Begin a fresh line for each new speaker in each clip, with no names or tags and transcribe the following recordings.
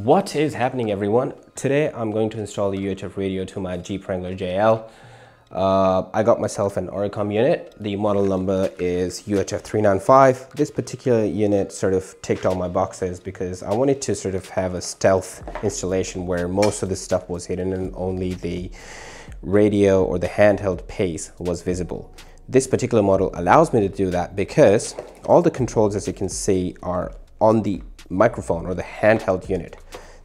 What is happening, everyone? Today I'm going to install the UHF radio to my Jeep Wrangler JL. I got myself an Oricom unit. The model number is UHF 395. This particular unit sort of ticked all my boxes because I wanted to sort of have a stealth installation where most of the stuff was hidden and only the radio or the handheld pace was visible. This particular model allows me to do that because all the controls, as you can see, are on the microphone or the handheld unit.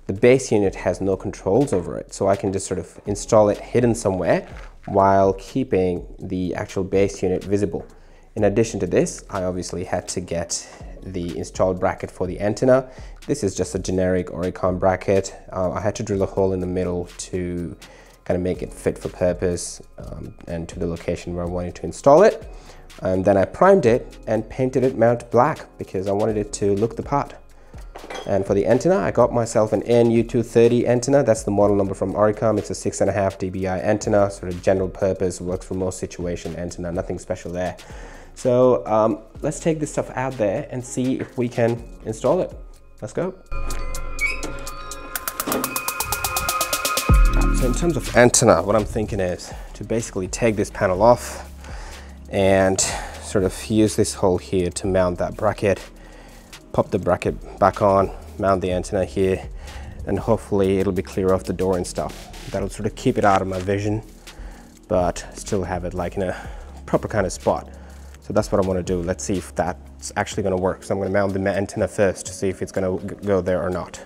The base unit has no controls over it, so I can just sort of install it hidden somewhere while keeping the actual base unit visible. In addition to this, I obviously had to get the installed bracket for the antenna. This is just a generic Oricom bracket. I had to drill a hole in the middle to kind of make it fit for purpose and to the location where I wanted to install it. And then I primed it and painted it matte black because I wanted it to look the part. And for the antenna, I got myself an NU230 antenna. That's the model number from Oricom. It's a 6.5 dBi antenna, sort of general purpose, works for most situation antenna, nothing special there. So let's take this stuff out there and see if we can install it. Let's go. So in terms of antenna, what I'm thinking is to basically take this panel off and sort of use this hole here to mount that bracket. Pop the bracket back on, mount the antenna here, and hopefully it'll be clear off the door and stuff. That'll sort of keep it out of my vision, but still have it like in a proper kind of spot. So that's what I want to do. Let's see if that's actually going to work. So I'm going to mount the antenna first to see if it's going to go there or not.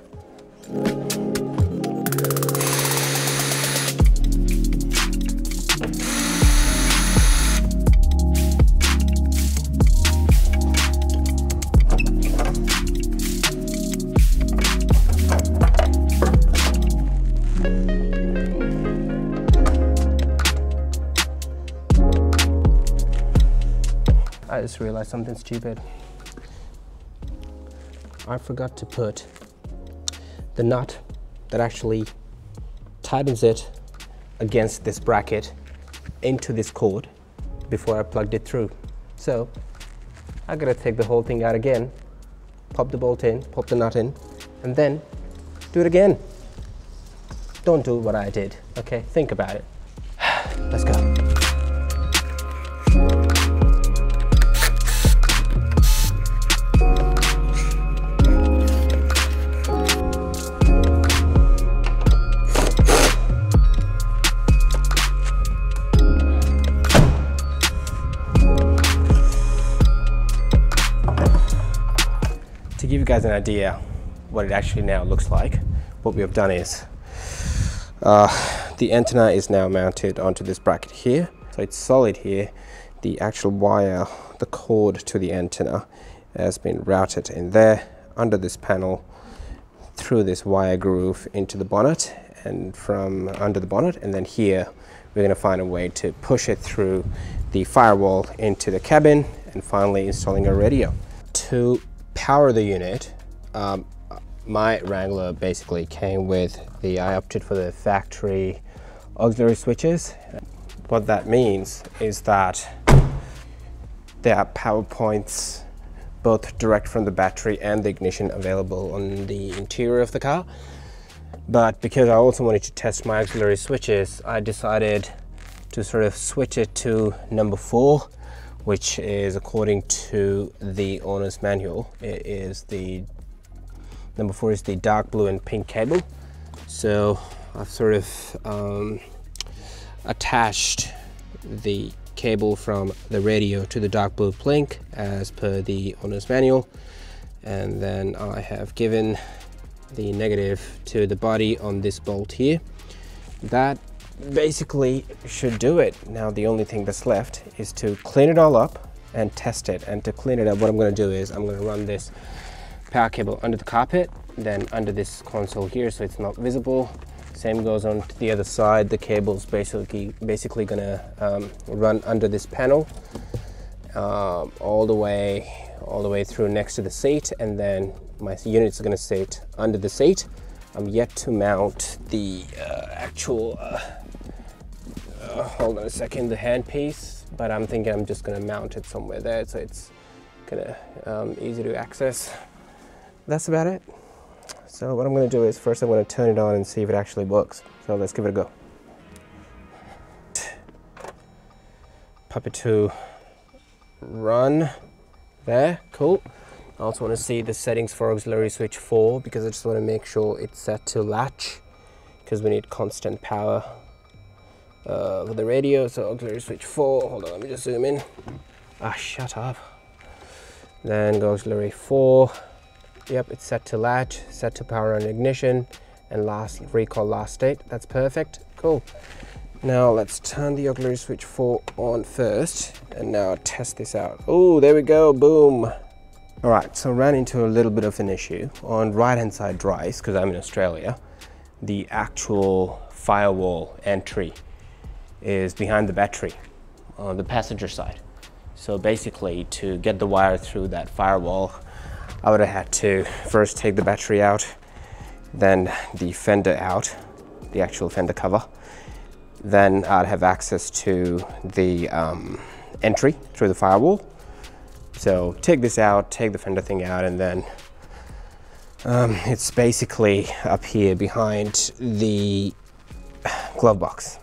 I just realized something stupid. I forgot to put the nut that actually tightens it against this bracket into this cord before I plugged it through. So I gotta take the whole thing out again, pop the bolt in, pop the nut in, and then do it again. Don't do what I did, okay? Think about it. Let's go. To give you guys an idea what it actually now looks like, what we have done is the antenna is now mounted onto this bracket here, so it's solid here. The actual wire, the cord to the antenna has been routed in there under this panel through this wire groove into the bonnet and from under the bonnet, and then here we're going to find a way to push it through the firewall into the cabin and finally installing a radio. To power the unit, my Wrangler basically came with I opted for the factory auxiliary switches. What that means is that there are power points both direct from the battery and the ignition available on the interior of the car. But because I also wanted to test my auxiliary switches, I decided to sort of switch it to number 4, which is, according to the owner's manual, it is the number 4 is the dark blue and pink cable. So I've sort of attached the cable from the radio to the dark blue pink as per the owner's manual, and then I have given the negative to the body on this bolt here. That basically should do it. Now the only thing that's left is to clean it all up and test it. And to clean it up, what I'm going to do is I'm going to run this power cable under the carpet, then under this console here so it's not visible. Same goes on to the other side. The cable's basically going to run under this panel all the way through next to the seat, and then my unit's going to sit under the seat. I'm yet to mount the actual hold on a second, the handpiece, but I'm thinking I'm just going to mount it somewhere there so it's kind of easy to access. That's about it. So what I'm going to do is first I'm going to turn it on and see if it actually works. So let's give it a go. Pop it to run. There, cool. I also want to see the settings for auxiliary switch 4 because I just want to make sure it's set to latch because we need constant power for the radio. So auxiliary switch 4, hold on, let me just zoom in. Ah, shut up. Then go auxiliary 4. Yep, it's set to latch, set to power on ignition, and recall last state. That's perfect, cool. Now let's turn the auxiliary switch 4 on first, and now test this out. Oh, there we go, boom. All right, so ran into a little bit of an issue. On right-hand side drives, because I'm in Australia, the actual firewall entry is behind the battery on the passenger side. So basically, to get the wire through that firewall, I would have had to first take the battery out, then the fender out, the actual fender cover. Then I'd have access to the entry through the firewall. So take this out, take the fender thing out, and then it's basically up here behind the glove box.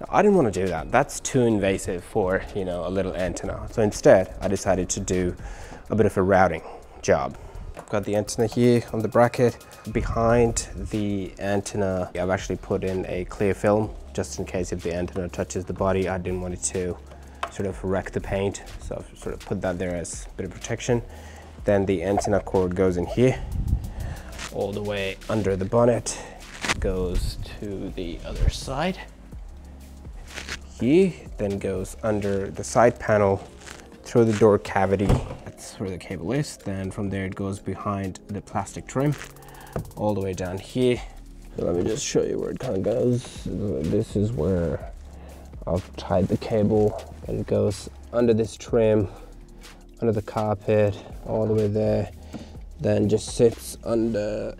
Now, I didn't want to do that. That's too invasive for, you know, a little antenna. So instead, I decided to do a bit of a routing job. I've got the antenna here on the bracket. Behind the antenna, I've actually put in a clear film just in case if the antenna touches the body. I didn't want it to sort of wreck the paint, so I've sort of put that there as a bit of protection. Then the antenna cord goes in here, all the way under the bonnet, goes to the other side here, then goes under the side panel through the door cavity. That's where the cable is. Then from there it goes behind the plastic trim all the way down here. So let me just show you where it kind of goes. This is where I've tied the cable, and it goes under this trim, under the carpet, all the way there. Then just sits under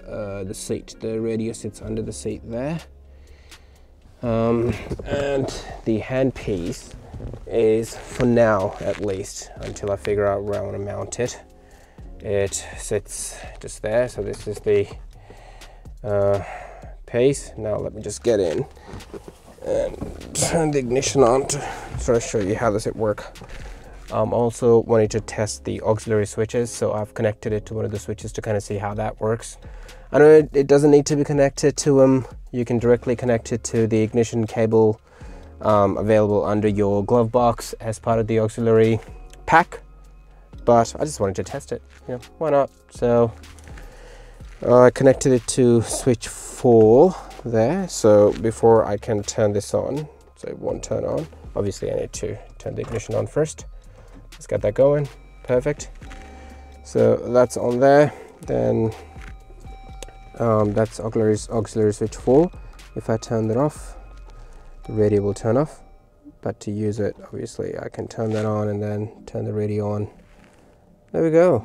the seat. The radio sits under the seat there. And the handpiece is, for now at least, until I figure out where I want to mount it, it sits just there. So this is the piece. Now let me just get in and turn the ignition on to sort of show you how does it work. I'm also wanting to test the auxiliary switches, so I've connected it to one of the switches to kind of see how that works. I know it doesn't need to be connected to them. You can directly connect it to the ignition cable available under your glove box as part of the auxiliary pack, but I just wanted to test it. Yeah, why not? So I connected it to switch 4 there. So before I can turn this on, so it won't turn on, obviously I need to turn the ignition on first. Let's get that going. Perfect. So that's on there. Then that's auxiliary switch 4. If I turn that off, the radio will turn off. But to use it, obviously I can turn that on and then turn the radio on. There we go.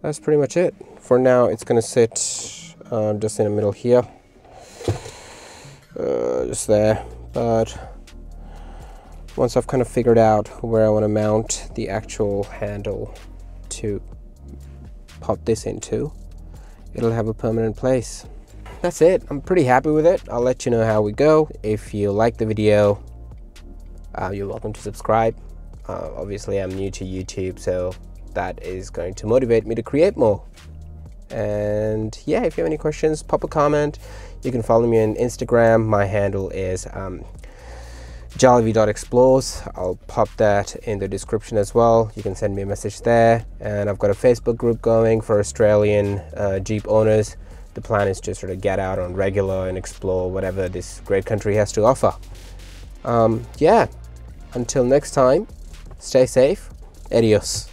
That's pretty much it. For now, it's going to sit just in the middle here, just there. But once I've kind of figured out where I want to mount the actual handle to pop this into, it'll have a permanent place. That's it. I'm pretty happy with it. I'll let you know how we go. If you like the video, you're welcome to subscribe. Obviously I'm new to YouTube, so that is going to motivate me to create more. And yeah, if you have any questions, pop a comment. You can follow me on Instagram. My handle is jalvi.explores. I'll pop that in the description as well. You can send me a message there. And I've got a Facebook group going for Australian Jeep owners. The plan is to sort of get out on regular and explore whatever this great country has to offer. Yeah, until next time, stay safe. Adios.